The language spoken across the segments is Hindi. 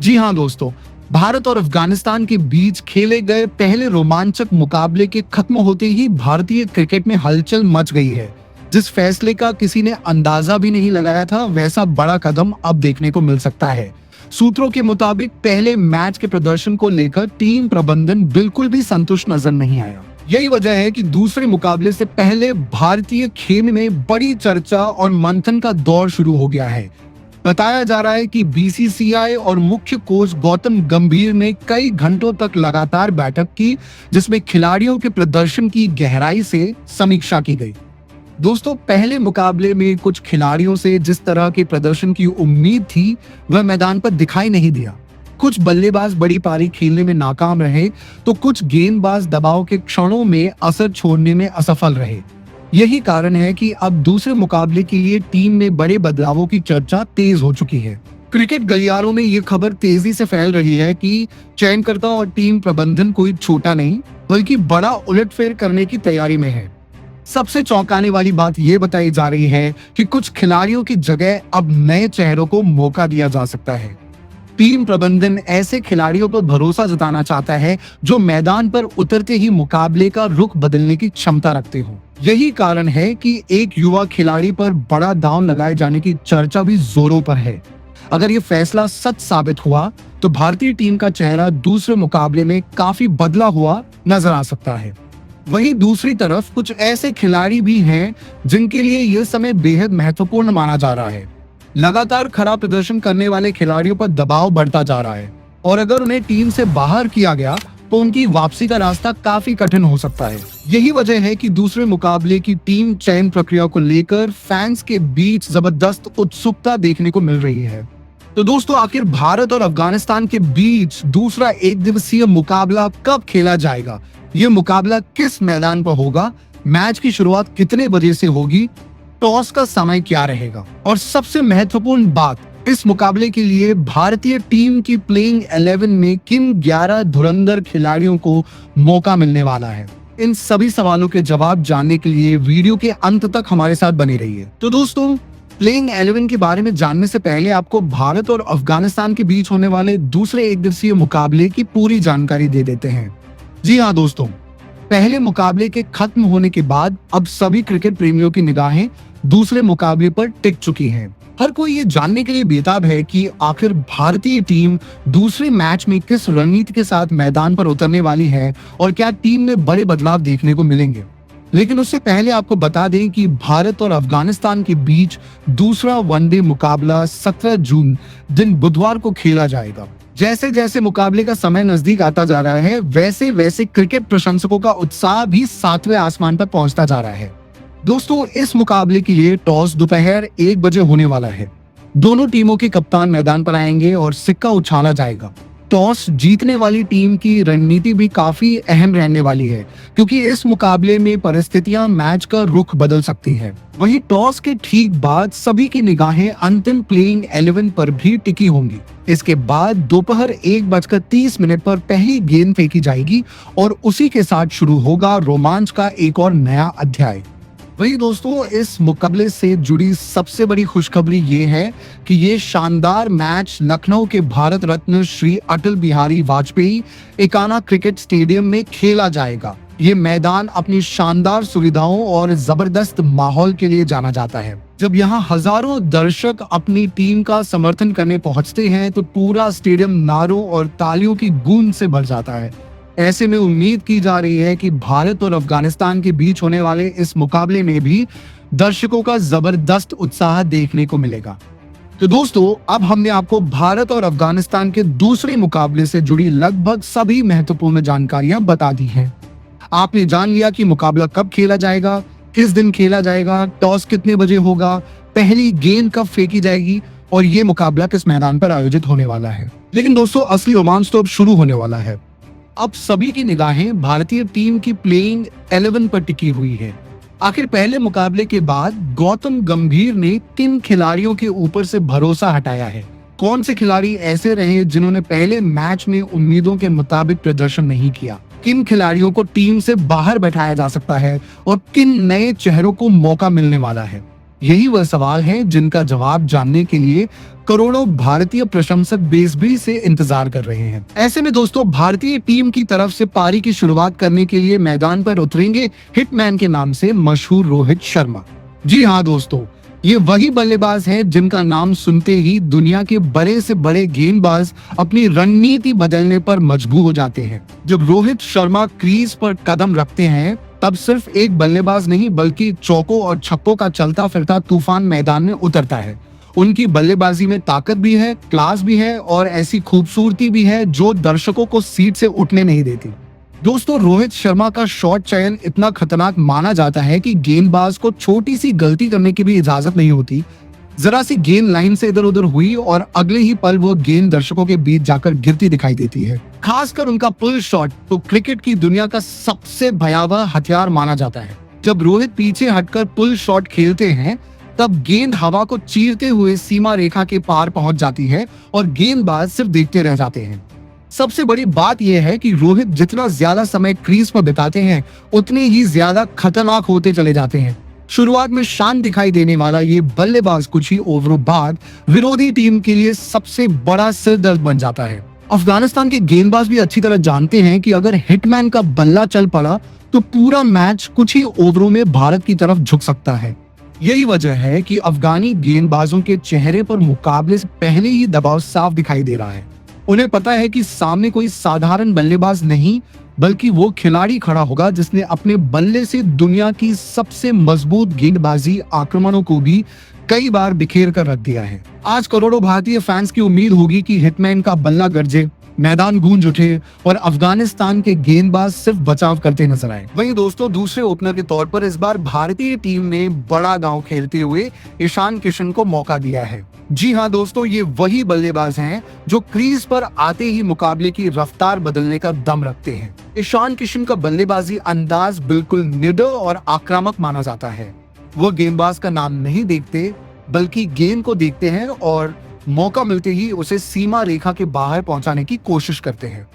जी हाँ दोस्तों, भारत और अफगानिस्तान के बीच खेले गए पहले रोमांचक मुकाबले के खत्म होते ही भारतीय क्रिकेट में हलचल मच गई है। जिस फैसले का किसी ने अंदाजा भी नहीं लगाया था, वैसा बड़ा कदम अब देखने को मिल सकता है। सूत्रों के मुताबिक पहले मैच के प्रदर्शन को लेकर टीम प्रबंधन बिल्कुल भी संतुष्ट नजर नहीं आया। यही वजह है कि दूसरे मुकाबले से पहले भारतीय खेल में बड़ी चर्चा और मंथन का दौर शुरू हो गया है। बताया जा रहा है कि बीसीसीआई और मुख्य कोच गौतम गंभीर ने कई घंटों तक लगातार बैठक की, जिसमें खिलाड़ियों के प्रदर्शन की गहराई से समीक्षा की गई। दोस्तों, पहले मुकाबले में कुछ खिलाड़ियों से जिस तरह के प्रदर्शन की उम्मीद थी, वह मैदान पर दिखाई नहीं दिया। कुछ बल्लेबाज बड़ी पारी खेलने में नाकाम रहे, तो कुछ गेंदबाज दबाव के क्षणों में असर छोड़ने में असफल रहे। यही कारण है कि अब दूसरे मुकाबले के लिए टीम में बड़े बदलावों की चर्चा तेज हो चुकी है। क्रिकेट गलियारों में ये खबर तेजी से फैल रही है कि चयनकर्ता और टीम प्रबंधन कोई छोटा नहीं, बल्कि बड़ा उलटफेर करने की तैयारी में है। सबसे चौंकाने वाली बात यह बताई जा रही है कि कुछ खिलाड़ियों की जगह अब नए चेहरों को मौका दिया जा सकता है। टीम प्रबंधन ऐसे खिलाड़ियों पर भरोसा जताना चाहता है जो मैदान पर उतरते ही मुकाबले का रुख बदलने की क्षमता रखते हो। यही कारण है कि एक युवा खिलाड़ी पर बड़ा दांव लगाए जाने की चर्चा भी जोरों पर है। अगर ये फैसला सच साबित हुआ तो भारतीय टीम का चेहरा दूसरे मुकाबले में काफी बदला हुआ नजर आ सकता है। वहीं दूसरी तरफ कुछ ऐसे खिलाड़ी भी हैं जिनके लिए यह समय बेहद महत्वपूर्ण माना जा रहा है। लगातार खराब प्रदर्शन करने वाले खिलाड़ियों पर दबाव बढ़ता जा रहा है और अगर उन्हें टीम से बाहर किया गया तो उनकी वापसी का रास्ता काफी कठिन हो सकता है। यही वजह है कि दूसरे मुकाबले की टीम चयन प्रक्रिया को लेकर फैंस के बीच जबरदस्त उत्सुकता देखने को मिल रही है। तो दोस्तों, आखिर भारत और अफगानिस्तान के बीच दूसरा एक दिवसीय मुकाबला कब खेला जाएगा? ये मुकाबला किस मैदान पर होगा? मैच की शुरुआत कितने बजे से होगी? टॉस का समय क्या रहेगा? और सबसे महत्वपूर्ण बात, इस मुकाबले के लिए भारतीय टीम की प्लेइंग 11 में किन 11 धुरंधर खिलाड़ियों को मौका मिलने वाला है? इन सभी सवालों के जवाब जानने के लिए वीडियो के अंत तक हमारे साथ बने रहिए। तो दोस्तों, प्लेइंग 11 के बारे में जानने से पहले आपको भारत और अफगानिस्तान के बीच होने वाले दूसरे एक दिवसीय मुकाबले की पूरी जानकारी दे देते हैं। जी हाँ दोस्तों, पहले मुकाबले के खत्म होने के बाद अब सभी क्रिकेट प्रेमियों की निगाहें दूसरे मुकाबले पर टिक चुकी हैं। हर कोई ये जानने के लिए बेताब है कि आखिर भारतीय टीम दूसरे मैच में किस रणनीति के साथ मैदान पर उतरने वाली है और क्या टीम में बड़े बदलाव देखने को मिलेंगे। लेकिन उससे पहले आपको बता दें कि भारत और अफगानिस्तान के बीच दूसरा वनडे मुकाबला 17 जून दिन बुधवार को खेला जाएगा। जैसे जैसे मुकाबले का समय नजदीक आता जा रहा है, वैसे वैसे क्रिकेट प्रशंसकों का उत्साह भी 7वें आसमान पर पहुंचता जा रहा है। दोस्तों, इस मुकाबले के लिए टॉस दोपहर 1 बजे होने वाला है। दोनों टीमों के कप्तान मैदान पर आएंगे और सिक्का उछाला जाएगा। टॉस जीतने वाली टीम की रणनीति भी काफी अहम रहने वाली है, क्योंकि इस मुकाबले में परिस्थितियां मैच का रुख बदल सकती है। वहीं टॉस के ठीक बाद सभी की निगाहें अंतिम प्लेइंग 11 पर भी टिकी होंगी। इसके बाद दोपहर 1:30 पर पहली गेंद फेंकी जाएगी और उसी के साथ शुरू होगा रोमांच का एक और नया अध्याय। वही दोस्तों, इस मुकाबले से जुड़ी सबसे बड़ी खुशखबरी ये है कि ये शानदार मैच लखनऊ के भारत रत्न श्री अटल बिहारी वाजपेयी एकाना क्रिकेट स्टेडियम में खेला जाएगा। ये मैदान अपनी शानदार सुविधाओं और जबरदस्त माहौल के लिए जाना जाता है। जब यहाँ हजारों दर्शक अपनी टीम का समर्थन करने पहुंचते हैं तो पूरा स्टेडियम नारों और तालियों की गूंज से भर जाता है। ऐसे में उम्मीद की जा रही है कि भारत और अफगानिस्तान के बीच होने वाले इस मुकाबले में भी दर्शकों का जबरदस्त उत्साह देखने को मिलेगा। तो दोस्तों, अब हमने आपको भारत और अफगानिस्तान के दूसरे मुकाबले से जुड़ी लगभग सभी महत्वपूर्ण जानकारियां बता दी हैं। आपने जान लिया कि मुकाबला कब खेला जाएगा, किस दिन खेला जाएगा, टॉस कितने बजे होगा, पहली गेंद कब फेंकी जाएगी और ये मुकाबला किस मैदान पर आयोजित होने वाला है। लेकिन दोस्तों, असली रोमांच तो अब शुरू होने वाला है। अब सभी की निगाहें भारतीय टीम की प्लेइंग 11 पर टिकी हुई है। आखिर पहले मुकाबले के बाद गौतम गंभीर ने किन खिलाड़ियों के ऊपर से भरोसा हटाया है? कौन से खिलाड़ी ऐसे रहे जिन्होंने पहले मैच में उम्मीदों के मुताबिक प्रदर्शन नहीं किया? किन खिलाड़ियों को टीम से बाहर बैठाया जा सकता है और किन नए चेहरों को मौका मिलने वाला है? यही वह सवाल है जिनका जवाब जानने के लिए करोड़ों भारतीय प्रशंसक बेसब्री से इंतजार कर रहे हैं। ऐसे में दोस्तों, भारतीय टीम की तरफ से पारी की शुरुआत करने के लिए मैदान पर उतरेंगे हिटमैन के नाम से मशहूर रोहित शर्मा। जी हाँ दोस्तों, ये वही बल्लेबाज हैं जिनका नाम सुनते ही दुनिया के बड़े से बड़े गेंदबाज अपनी रणनीति बदलने पर मजबूर हो जाते हैं। जब रोहित शर्मा क्रीज पर कदम रखते हैं, तब सिर्फ एक बल्लेबाज नहीं बल्कि चौकों और छक्कों का चलता फिरता तूफान मैदान में उतरता है। उनकी बल्लेबाजी में ताकत भी है, क्लास भी है और ऐसी खूबसूरती भी है जो दर्शकों को सीट से उठने नहीं देती। दोस्तों, रोहित शर्मा का शॉट चयन इतना खतरनाक माना जाता है कि गेंदबाज को छोटी सी गलती करने की भी इजाजत नहीं होती। जरा सी गेंद लाइन से इधर उधर हुई और अगले ही पल वो गेंद दर्शकों के बीच जाकर गिरती दिखाई देती है। खासकर उनका पुल शॉट तो क्रिकेट की दुनिया का सबसे भयावह हथियार माना जाता है। जब रोहित पीछे हटकर पुल शॉट खेलते हैं, तब गेंद हवा को चीरते हुए सीमा रेखा के पार पहुंच जाती है और गेंदबाज सिर्फ देखते रह जाते हैं। सबसे बड़ी बात यह है कि रोहित जितना ज्यादा समय क्रीज पर बिताते हैं, उतने ही ज्यादा खतरनाक होते चले जाते हैं। शुरुआत में शांत दिखाई देने वाला ये बल्लेबाज कुछ ही ओवरों बाद विरोधी टीम के लिए सबसे बड़ा सिरदर्द बन जाता है। अफगानिस्तान के गेंदबाज भी अच्छी तरह जानते हैं कि अगर हिटमैन का बल्ला चल पड़ा तो पूरा मैच कुछ ही ओवरों में भारत की तरफ झुक सकता है। यही वजह है कि अफगानी गेंदबाजों के चेहरे पर मुकाबले से पहले ही दबाव साफ दिखाई दे रहा है। उन्हें पता है कि सामने कोई साधारण बल्लेबाज नहीं बल्कि वो खिलाड़ी खड़ा होगा जिसने अपने बल्ले से दुनिया की सबसे मजबूत गेंदबाजी आक्रमणों को भी कई बार बिखेर कर रख दिया है। आज करोड़ों भारतीय फैंस की उम्मीद होगी कि हिटमैन का बल्ला गरजे, मैदान गूंज उठे और अफगानिस्तान के गेंदबाज सिर्फ बचाव करते नजर आए। वहीं दोस्तों, दूसरे ओपनर के तौर पर इस बार भारतीय टीम ने बड़ा दांव खेलते हुए ईशान किशन को मौका दिया है। जी हाँ दोस्तों, ये वही बल्लेबाज हैं जो क्रीज पर आते ही मुकाबले की रफ्तार बदलने का दम रखते हैं। ईशान किशन का बल्लेबाजी अंदाज बिल्कुल निडर और आक्रामक माना जाता है। वो गेंदबाज का नाम नहीं देखते बल्कि गेंद को देखते हैं और मौका मिलते ही उसे सीमा रेखा के बाहर पहुंचाने की कोशिश करते हैं।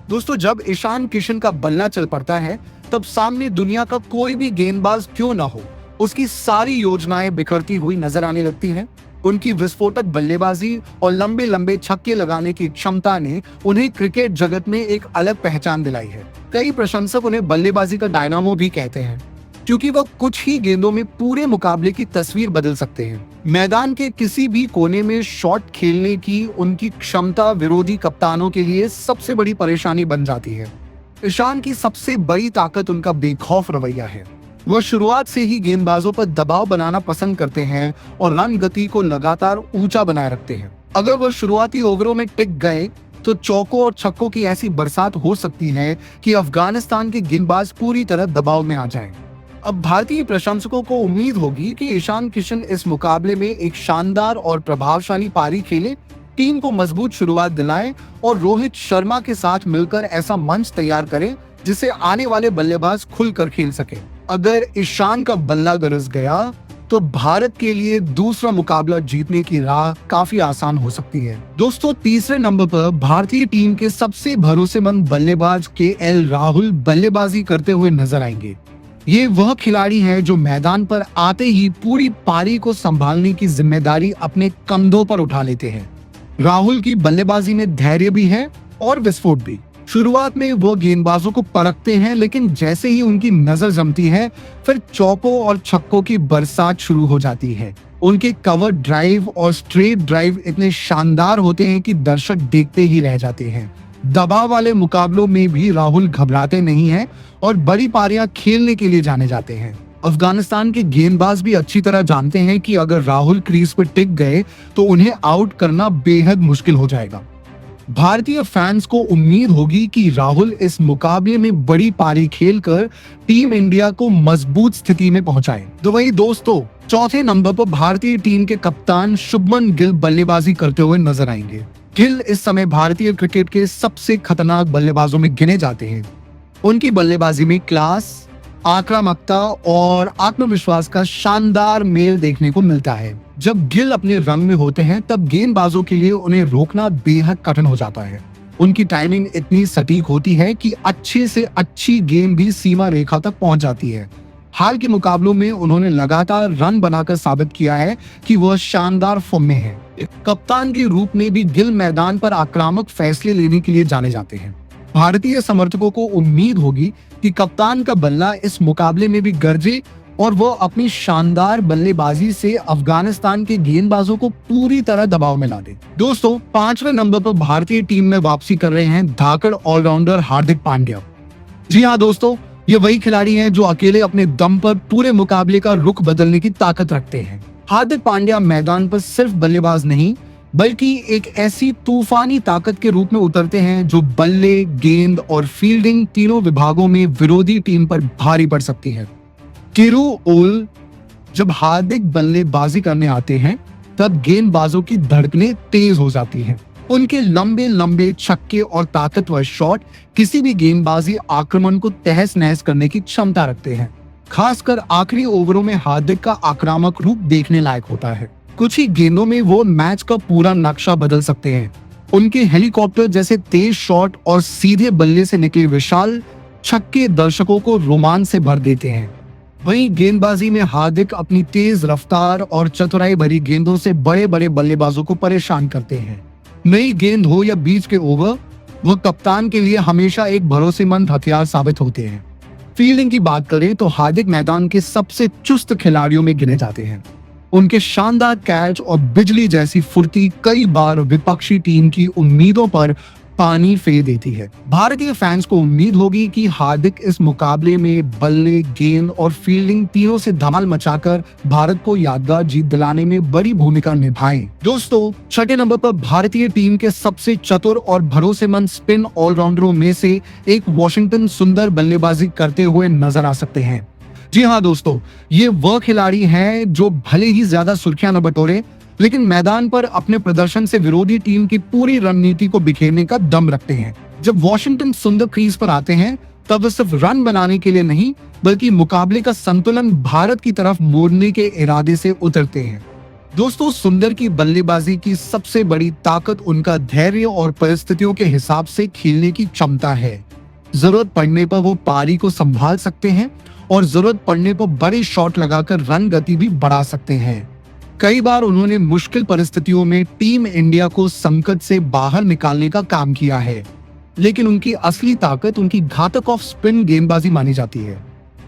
दोस्तों, जब ईशान किशन का बल्ला चल पड़ता है, तब सामने दुनिया का कोई भी गेंदबाज क्यों ना हो, उसकी सारी योजनाएं बिखरती हुई नजर आने लगती हैं। उनकी विस्फोटक बल्लेबाजी और लंबे लंबे छक्के लगाने की क्षमता ने उन्हें क्रिकेट जगत में एक अलग पहचान दिलाई है। कई प्रशंसक उन्हें बल्लेबाजी का डायनामो भी कहते हैं, क्योंकि वह कुछ ही गेंदों में पूरे मुकाबले की तस्वीर बदल सकते हैं। मैदान के किसी भी कोने में शॉट खेलने की उनकी क्षमता विरोधी कप्तानों के लिए सबसे बड़ी परेशानी बन जाती है। ईशान की सबसे बड़ी ताकत उनका बेखौफ रवैया है। वह शुरुआत से ही गेंदबाजों पर दबाव बनाना पसंद करते हैं और रन गति को लगातार ऊंचा बनाए रखते हैं। अगर वह शुरुआती ओवरों में टिक गए तो चौकों और छक्कों की ऐसी बरसात हो सकती है कि अफगानिस्तान के गेंदबाज पूरी तरह दबाव में आ जाएं। अब भारतीय प्रशंसकों को उम्मीद होगी कि ईशान किशन इस मुकाबले में एक शानदार और प्रभावशाली पारी खेले, टीम को मजबूत शुरुआत दिलाएं और रोहित शर्मा के साथ मिलकर ऐसा मंच तैयार करें जिसे आने वाले बल्लेबाज खुलकर खेल सके। अगर ईशान का बल्ला गरज गया तो भारत के लिए दूसरा मुकाबला जीतने की राह काफी आसान हो सकती है। दोस्तों, तीसरे नंबर पर भारतीय टीम के सबसे भरोसेमंद बल्लेबाज KL राहुल बल्लेबाजी करते हुए नजर आएंगे। ये वह खिलाड़ी हैं जो मैदान पर आते ही पूरी पारी को संभालने की जिम्मेदारी अपने कंधों पर उठा लेते हैं। राहुल की बल्लेबाजी में धैर्य भी है और विस्फोट भी। शुरुआत में वो गेंदबाजों को परखते हैं, लेकिन जैसे ही उनकी नजर जमती है, फिर चौकों और छक्कों की बरसात शुरू हो जाती है। उनके कवर ड्राइव और स्ट्रेट ड्राइव इतने शानदार होते हैं कि दर्शक देखते ही रह जाते हैं। दबाव वाले मुकाबलों में भी राहुल घबराते नहीं हैं और बड़ी पारियां खेलने के लिए जाने जाते हैं। अफगानिस्तान के गेंदबाज भी अच्छी तरह जानते हैं कि अगर राहुल क्रीज पर टिक गए तो उन्हें आउट करना बेहद मुश्किल हो जाएगा। भारतीय फैंस को उम्मीद होगी कि राहुल इस मुकाबले में बड़ी पारी खेलकर टीम इंडिया को मजबूत स्थिति में पहुंचाए। तो वही दोस्तों, चौथे नंबर पर भारतीय टीम के कप्तान शुभमन गिल बल्लेबाजी करते हुए नजर आएंगे। गिल इस समय भारतीय क्रिकेट के सबसे खतरनाक बल्लेबाजों में गिने जाते हैं। उनकी बल्लेबाजी में क्लास, आक्रामकता और आत्मविश्वास का शानदार मेल देखने को मिलता है। जब गिल अपने रंग में होते हैं, तब गेंदबाजों के लिए उन्हें रोकना बेहद कठिन हो जाता है। उनकी टाइमिंग इतनी सटीक होती है कि अच्छे से अच्छी गेंद भी सीमा रेखा तक पहुंच जाती है। हाल के मुकाबलों में उन्होंने लगातार रन बनाकर साबित किया है कि वह शानदार फॉर्म में है। कप्तान के रूप में भी गिल मैदान पर आक्रामक फैसले लेने के लिए जाने जाते हैं। भारतीय समर्थकों को उम्मीद होगी कि कप्तान का बल्ला इस मुकाबले में भी गरजे और वो अपनी शानदार बल्लेबाजी से अफगानिस्तान के गेंदबाजों को पूरी तरह दबाव में ला दे। दोस्तों, 5वें नंबर पर भारतीय टीम में वापसी कर रहे हैं धाकड़ ऑलराउंडर हार्दिक पांड्या। जी हाँ दोस्तों, ये वही खिलाड़ी हैं जो अकेले अपने दम पर पूरे मुकाबले का रुख बदलने की ताकत रखते हैं। हार्दिक पांड्या मैदान पर सिर्फ बल्लेबाज नहीं बल्कि एक ऐसी तूफानी ताकत के रूप में उतरते हैं जो बल्ले, गेंद और फील्डिंग तीनों विभागों में विरोधी टीम पर भारी पड़ सकती है। किरूओल जब हार्दिक बल्लेबाजी करने आते हैं तब गेंदबाजों की धड़कनें तेज हो जाती हैं। उनके लंबे लंबे छक्के और ताकतवर शॉट किसी भी गेंदबाजी आक्रमण को तहस नहस करने की क्षमता रखते हैं। खासकर आखिरी ओवरों में हार्दिक का आक्रामक रूप देखने लायक होता है। कुछ ही गेंदों में वो मैच का पूरा नक्शा बदल सकते हैं। उनके हेलीकॉप्टर जैसे तेज शॉट और सीधे बल्ले से निकले विशाल छक्के दर्शकों को रोमांच से भर देते हैं। वहीं गेंदबाजी में हार्दिक अपनी तेज रफ्तार और चतुराई भरी गेंदों से बड़े बड़े बल्लेबाजों को परेशान करते हैं। नई गेंद हो या बीच के ओवर, वो कप्तान के लिए हमेशा एक भरोसेमंद हथियार साबित होते हैं। फील्डिंग की बात करें तो हार्दिक मैदान के सबसे चुस्त खिलाड़ियों में गिने जाते हैं। उनके शानदार कैच और बिजली जैसी फुर्ती कई बार विपक्षी टीम की उम्मीदों पर पानी फेर देती है। भारतीय फैंस को उम्मीद होगी कि हार्दिक इस मुकाबले में बल्ले, गेंद और फील्डिंग तीनों से धमाल मचाकर भारत को यादगार जीत दिलाने में बड़ी भूमिका निभाएं। दोस्तों, 6ठे नंबर पर भारतीय टीम के सबसे चतुर और भरोसेमंद स्पिन ऑलराउंडरों में से एक वॉशिंगटन सुंदर बल्लेबाजी करते हुए नजर आ सकते हैं। जी हाँ दोस्तों, ये वह खिलाड़ी हैं जो भले ही ज्यादा सुर्खियां न बटोरे लेकिन मैदान पर अपने प्रदर्शन से विरोधी टीम की पूरी रणनीति को बिखेरने का दम रखते हैं। जब वॉशिंगटन सुंदर क्रीज पर आते हैं तब वे सिर्फ रन बनाने के लिए नहीं बल्कि मुकाबले का संतुलन भारत की तरफ मोड़ने के इरादे से उतरते हैं। दोस्तों, सुंदर की बल्लेबाजी की सबसे बड़ी ताकत उनका धैर्य और परिस्थितियों के हिसाब से खेलने की क्षमता है। जरूरत पड़ने पर वो पारी को संभाल सकते हैं और जरूरत पड़ने पर बड़े शॉट लगाकर रन गति भी बढ़ा सकते हैं। कई बार उन्होंने मुश्किल परिस्थितियों में टीम इंडिया को संकट से बाहर निकालने का काम किया है, लेकिन उनकी असली ताकत उनकी घातक ऑफ स्पिन गेंदबाजी मानी जाती है।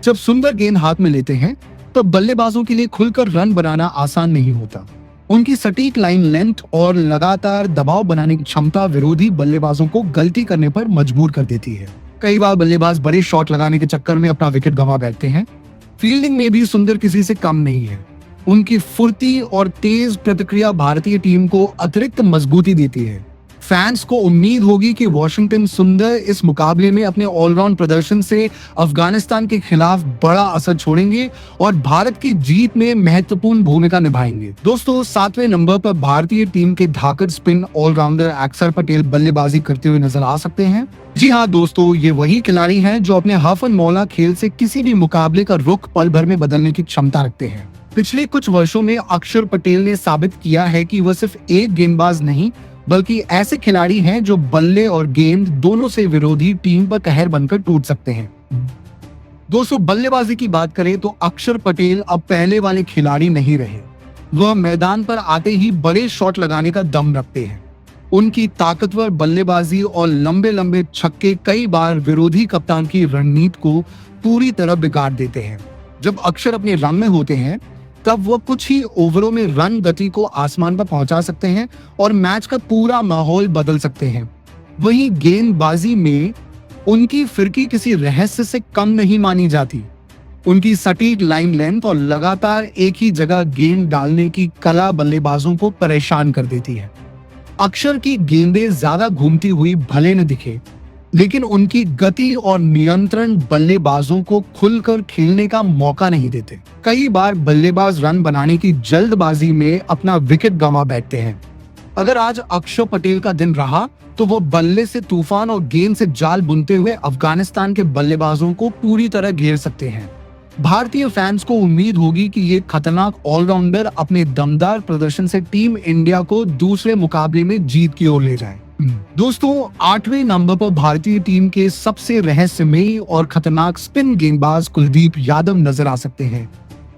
जब सुंदर गेंद हाथ में लेते हैं तो बल्लेबाजों के लिए खुलकर रन बनाना आसान नहीं होता। उनकी सटीक लाइन लेंथ और लगातार दबाव बनाने की क्षमता विरोधी बल्लेबाजों को गलती करने पर मजबूर कर देती है। कई बार बल्लेबाज बड़े शॉट लगाने के चक्कर में अपना विकेट गंवा बैठते हैं। फील्डिंग में भी सुंदर किसी से कम नहीं है। उनकी फुर्ती और तेज प्रतिक्रिया भारतीय टीम को अतिरिक्त मजबूती देती है। फैंस को उम्मीद होगी कि वॉशिंगटन सुंदर इस मुकाबले में अपने ऑलराउंड प्रदर्शन से अफगानिस्तान के खिलाफ बड़ा असर छोड़ेंगे और भारत की जीत में महत्वपूर्ण भूमिका निभाएंगे। दोस्तों, 7वें नंबर पर भारतीय टीम के धाकड़ स्पिन ऑलराउंडर अक्षर पटेल बल्लेबाजी करते हुए नजर आ सकते हैं। जी हाँ दोस्तों, ये वही खिलाड़ी हैं जो अपने हरफन मौला खेल से किसी भी मुकाबले का रुख पल भर में बदलने की क्षमता रखते हैं। पिछले कुछ वर्षों में अक्षर पटेल ने साबित किया है कि वह सिर्फ एक गेंदबाज नहीं बल्कि ऐसे खिलाड़ी हैं जो बल्ले और गेंद दोनों से विरोधी टीम पर कहर बनकर टूट सकते हैं। दोस्तों, बल्लेबाजी की बात करें तो अक्षर पटेल अब पहले वाले खिलाड़ी नहीं रहे। वह मैदान पर आते ही बड़े शॉट लगाने का दम रखते हैं। उनकी ताकतवर बल्लेबाजी और लंबे लंबे छक्के कई बार विरोधी कप्तान की रणनीति को पूरी तरह बिगाड़ देते हैं। जब अक्षर अपने रन में होते हैं तब वो कुछ ही ओवरों में रन गति को आसमान पर पहुंचा सकते हैं और मैच का पूरा माहौल बदल सकते हैं। वहीं गेंदबाजी में उनकी फिरकी किसी रहस्य से कम नहीं मानी जाती। उनकी सटीक लाइन लेंथ और लगातार एक ही जगह गेंद डालने की कला बल्लेबाजों को परेशान कर देती है। अक्षर की गेंदें ज्यादा घूमती हुई भले न दिखे, लेकिन उनकी गति और नियंत्रण बल्लेबाजों को खुलकर खेलने का मौका नहीं देते। कई बार बल्लेबाज रन बनाने की जल्दबाजी में अपना विकेट गंवा बैठते हैं। अगर आज अक्षर पटेल का दिन रहा तो वो बल्ले से तूफान और गेंद से जाल बुनते हुए अफगानिस्तान के बल्लेबाजों को पूरी तरह घेर सकते हैं। भारतीय फैंस को उम्मीद होगी कि ये खतरनाक ऑलराउंडर अपने दमदार प्रदर्शन से टीम इंडिया को दूसरे मुकाबले में जीत की ओर ले जाए। दोस्तों 8वें नंबर पर भारतीय टीम के सबसे रहस्यमयी और खतरनाक स्पिन गेंदबाज कुलदीप यादव नजर आ सकते हैं।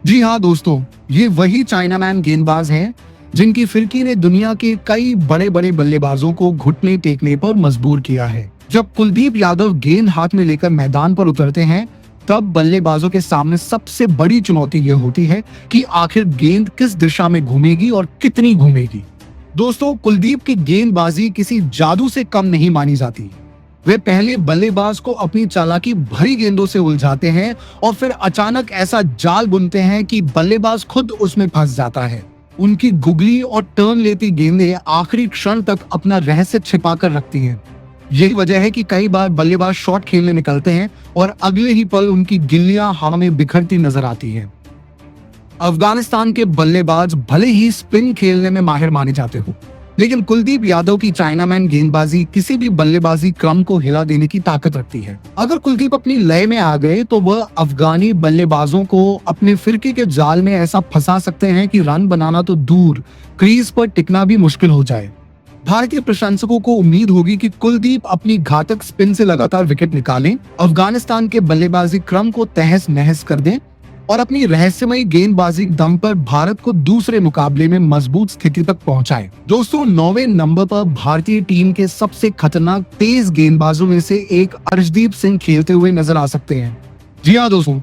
जी हाँ दोस्तों, ये वही चाइनामैन गेंदबाज हैं जिनकी फिरकी ने दुनिया के कई बड़े बड़े बल्लेबाजों को घुटने टेकने पर मजबूर किया है। जब कुलदीप यादव गेंद हाथ में लेकर मैदान पर उतरते हैं, तब बल्लेबाजों के सामने सबसे बड़ी चुनौती यह होती है कि आखिर गेंद किस दिशा में घूमेगी और कितनी घूमेगी। दोस्तों, कुलदीप की गेंदबाजी किसी जादू से कम नहीं मानी जाती। वे पहले बल्लेबाज को अपनी चालाकी भरी गेंदों से उलझाते हैं और फिर अचानक ऐसा जाल बुनते हैं कि बल्लेबाज खुद उसमें फंस जाता है। उनकी गुगली और टर्न लेती गेंदें आखिरी क्षण तक अपना रहस्य छिपा कर रखती हैं। यही वजह है कि कई बार बल्लेबाज शॉट खेलने निकलते हैं और अगले ही पल उनकी गिल्लियां हवा में बिखरती नजर आती हैं। अफगानिस्तान के बल्लेबाज भले ही स्पिन खेलने में माहिर माने जाते हो, लेकिन कुलदीप यादव की चाइनामैन गेंदबाजी किसी भी बल्लेबाजी क्रम को हिला देने की ताकत रखती है। अगर कुलदीप अपनी लय में आ गए तो वह अफगानी बल्लेबाजों को अपने फिरके के जाल में ऐसा फंसा सकते हैं कि रन बनाना तो दूर, क्रीज पर टिकना भी मुश्किल हो जाए। भारतीय प्रशंसकों को उम्मीद होगी कि कुलदीप अपनी घातक स्पिन से लगातार विकेट निकालें, अफगानिस्तान के बल्लेबाजी क्रम को तहस नहस कर दें और अपनी रहस्यमयी गेंदबाजी दम पर भारत को दूसरे मुकाबले में मजबूत स्थिति तक पहुंचाए। दोस्तों 9वें नंबर पर भारतीय टीम के सबसे खतरनाक तेज गेंदबाजों में से एक अर्शदीप सिंह खेलते हुए नजर आ सकते हैं। जी हाँ दोस्तों,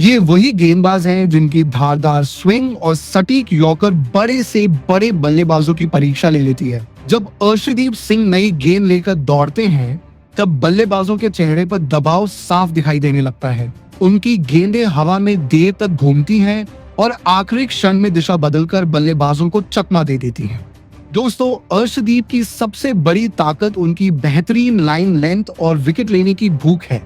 ये वही गेंदबाज हैं जिनकी धारदार स्विंग और सटीक यॉर्कर बड़े से बड़े बल्लेबाजों की परीक्षा ले लेती है। जब अर्शदीप सिंह नई गेंद लेकर दौड़ते हैं, तब बल्लेबाजों के चेहरे पर दबाव साफ दिखाई देने लगता है। उनकी गेंदें हवा में देर तक घूमती हैं और आखिरी क्षण में दिशा बदलकर बल्लेबाजों को चकमा दे देती हैं। दोस्तों, अर्शदीप की सबसे बड़ी ताकत उनकी बेहतरीन लाइन लेंथ और विकेट लेने की भूख है।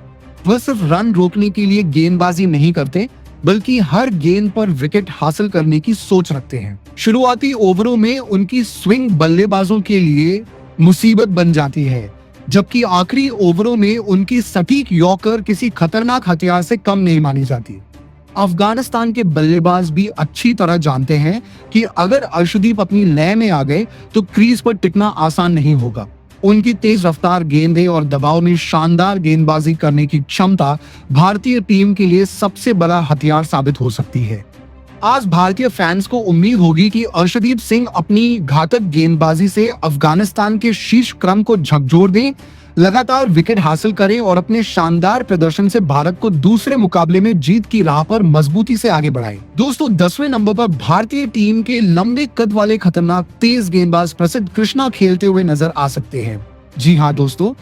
वह सिर्फ रन रोकने के लिए गेंदबाजी नहीं करते, बल्कि हर गेंद पर विकेट हासिल करने की सोच रखते हैं। शुरुआती ओवरों में उनकी स्विंग बल्लेबाजों के लिए मुसीबत बन जाती है, जबकि आखिरी ओवरों में उनकी सटीक यॉर्कर किसी खतरनाक हथियार से कम नहीं मानी जाती। अफगानिस्तान के बल्लेबाज भी अच्छी तरह जानते हैं कि अगर अर्शदीप अपनी लय में आ गए तो क्रीज पर टिकना आसान नहीं होगा। उनकी तेज रफ्तार गेंदें और दबाव में शानदार गेंदबाजी करने की क्षमता भारतीय टीम के लिए सबसे बड़ा हथियार साबित हो सकती है। आज भारतीय फैंस को उम्मीद होगी कि अर्शदीप सिंह अपनी घातक गेंदबाजी से अफगानिस्तान के शीर्ष क्रम को झकझोर दें, लगातार विकेट हासिल करें और अपने शानदार प्रदर्शन से भारत को दूसरे मुकाबले में जीत की राह पर मजबूती से आगे बढ़ाएं। दोस्तों 10वें नंबर पर भारतीय टीम के लंबे कद वाले खतरनाक तेज गेंदबाज प्रसिद्ध कृष्णा खेलते हुए नजर आ सकते हैं। जी हाँ दोस्तों,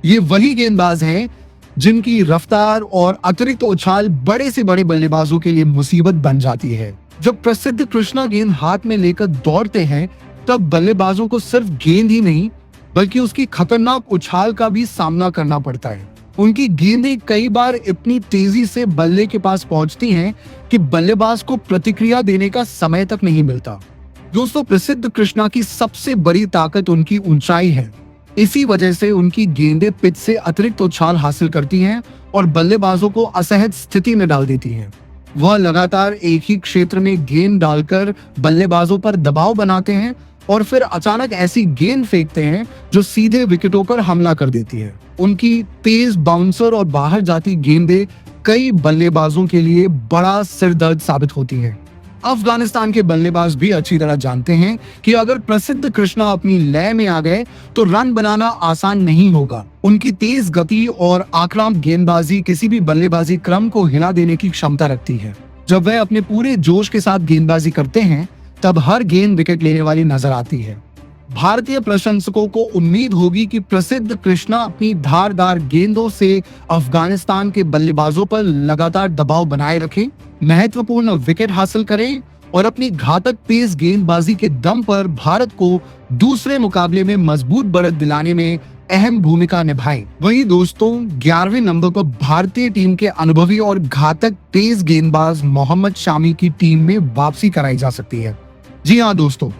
ये वही गेंदबाज हैं जिनकी रफ्तार और अतिरिक्त उछाल बड़े से बड़े बल्लेबाजों के लिए मुसीबत बन जाती है। जब प्रसिद्ध कृष्णा गेंद हाथ में लेकर दौड़ते हैं, तब बल्लेबाजों को सिर्फ गेंद ही नहीं बल्कि उसकी खतरनाक उछाल का भी सामना करना पड़ता है। उनकी गेंदें कई बार इतनी तेजी से बल्ले के पास पहुंचती हैं कि बल्लेबाज को प्रतिक्रिया देने का समय तक नहीं मिलता। दोस्तों, प्रसिद्ध कृष्णा की सबसे बड़ी ताकत उनकी ऊंचाई है। इसी वजह से उनकी गेंदें पिच से अतिरिक्त उछाल हासिल करती हैं और बल्लेबाजों को असहज स्थिति में डाल देती हैं। वह लगातार एक ही क्षेत्र में गेंद डालकर बल्लेबाजों पर दबाव बनाते हैं और फिर अचानक ऐसी गेंद फेंकते हैं जो सीधे विकेटों पर हमला कर देती है। उनकी तेज बाउंसर और बाहर जाती गेंदें कई बल्लेबाजों के लिए बड़ा सिरदर्द साबित होती हैं। अफगानिस्तान के बल्लेबाज भी अच्छी तरह जानते हैं कि अगर प्रसिद्ध कृष्णा अपनी लय में आ गए तो रन बनाना आसान नहीं होगा। उनकी तेज गति और आक्रामक गेंदबाजी किसी भी बल्लेबाजी क्रम को हिला देने की क्षमता रखती है। जब वह अपने पूरे जोश के साथ गेंदबाजी करते हैं, तब हर गेंद विकेट लेने वाली नजर आती है। भारतीय प्रशंसकों को उम्मीद होगी कि प्रसिद्ध कृष्णा अपनी धारदार गेंदों से अफगानिस्तान के बल्लेबाजों पर लगातार दबाव बनाए रखें, महत्वपूर्ण विकेट हासिल करें और अपनी घातक तेज गेंदबाजी के दम पर भारत को दूसरे मुकाबले में मजबूत बढ़त दिलाने में अहम भूमिका निभाए। वहीं दोस्तों 11वें नंबर पर भारतीय टीम के अनुभवी और घातक तेज गेंदबाज मोहम्मद शामी की टीम में वापसी कराई जा सकती है। जी हाँ दोस्तों,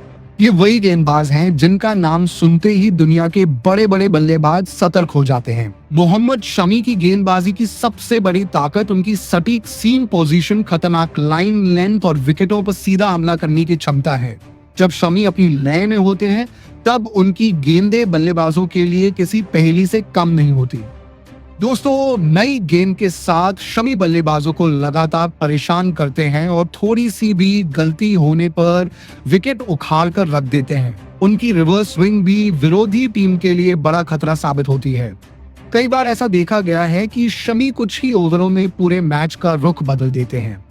ये वही गेंदबाज हैं जिनका नाम सुनते ही दुनिया के बड़े बड़े बल्लेबाज सतर्क हो जाते हैं। मोहम्मद शमी की गेंदबाजी की सबसे बड़ी ताकत उनकी सटीक सीम पोजीशन, खतरनाक लाइन लेंथ और विकेटों पर सीधा हमला करने की क्षमता है। जब शमी अपनी लय में होते हैं, तब उनकी गेंदें बल्लेबाजों के लिए किसी पहेली से कम नहीं होती। दोस्तों, नई गेंद के साथ शमी बल्लेबाजों को लगातार परेशान करते हैं और थोड़ी सी भी गलती होने पर विकेट उखाड़ कर रख देते हैं। उनकी रिवर्स स्विंग भी विरोधी टीम के लिए बड़ा खतरा साबित होती है। कई बार ऐसा देखा गया है कि शमी कुछ ही ओवरों में पूरे मैच का रुख बदल देते हैं।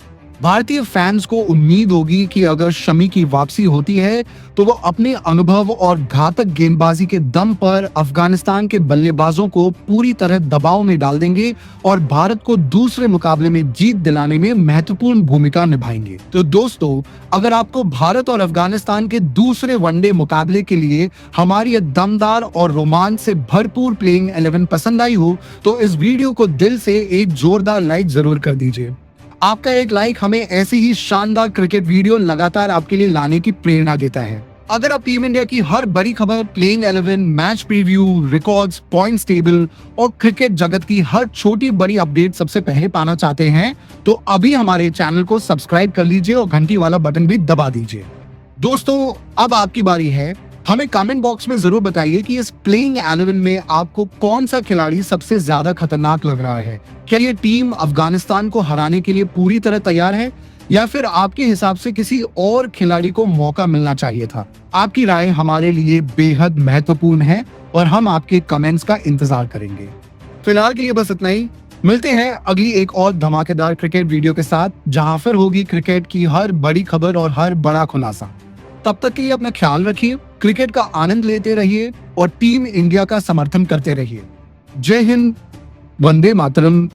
भारतीय फैंस को उम्मीद होगी कि अगर शमी की वापसी होती है तो वो अपने अनुभव और घातक गेंदबाजी के दम पर अफगानिस्तान के बल्लेबाजों को पूरी तरह दबाव में डाल देंगे और भारत को दूसरे मुकाबले में जीत दिलाने में महत्वपूर्ण भूमिका निभाएंगे। तो दोस्तों, अगर आपको भारत और अफगानिस्तान के दूसरे वनडे मुकाबले के लिए हमारी दमदार और रोमांच से भरपूर प्लेइंग 11 पसंद आई हो तो इस वीडियो को दिल से एक जोरदार लाइक जरूर कर दीजिए। आपका एक लाइक हमें ऐसी ही शानदार क्रिकेट वीडियो लगातार आपके लिए लाने की प्रेरणा देता है। अगर आप टीम इंडिया की हर बड़ी खबर, playing 11, match preview, records, points table और क्रिकेट जगत की हर छोटी बड़ी अपडेट सबसे पहले पाना चाहते हैं तो अभी हमारे चैनल को सब्सक्राइब कर लीजिए और घंटी वाला बटन भी दबा दीजिए। दोस्तों, अब आपकी बारी है। हमें कमेंट बॉक्स में जरूर बताइए कि इस प्लेइंग 11 में आपको कौन सा खिलाड़ी सबसे ज्यादा खतरनाक लग रहा है। क्या ये टीम अफगानिस्तान को हराने के लिए पूरी तरह तैयार है या फिर आपके हिसाब से किसी और खिलाड़ी को मौका मिलना चाहिए था? आपकी राय हमारे लिए बेहद महत्वपूर्ण है और हम आपके कमेंट्स का इंतजार करेंगे। फिलहाल के लिए बस इतना ही। मिलते हैं अगली एक और धमाकेदार क्रिकेट वीडियो के साथ, जहां फिर होगी क्रिकेट की हर बड़ी खबर और हर बड़ा खुलासा। तब तक के लिए अपना ख्याल रखिए, क्रिकेट का आनंद लेते रहिए और टीम इंडिया का समर्थन करते रहिए। जय हिंद, वंदे मातरम।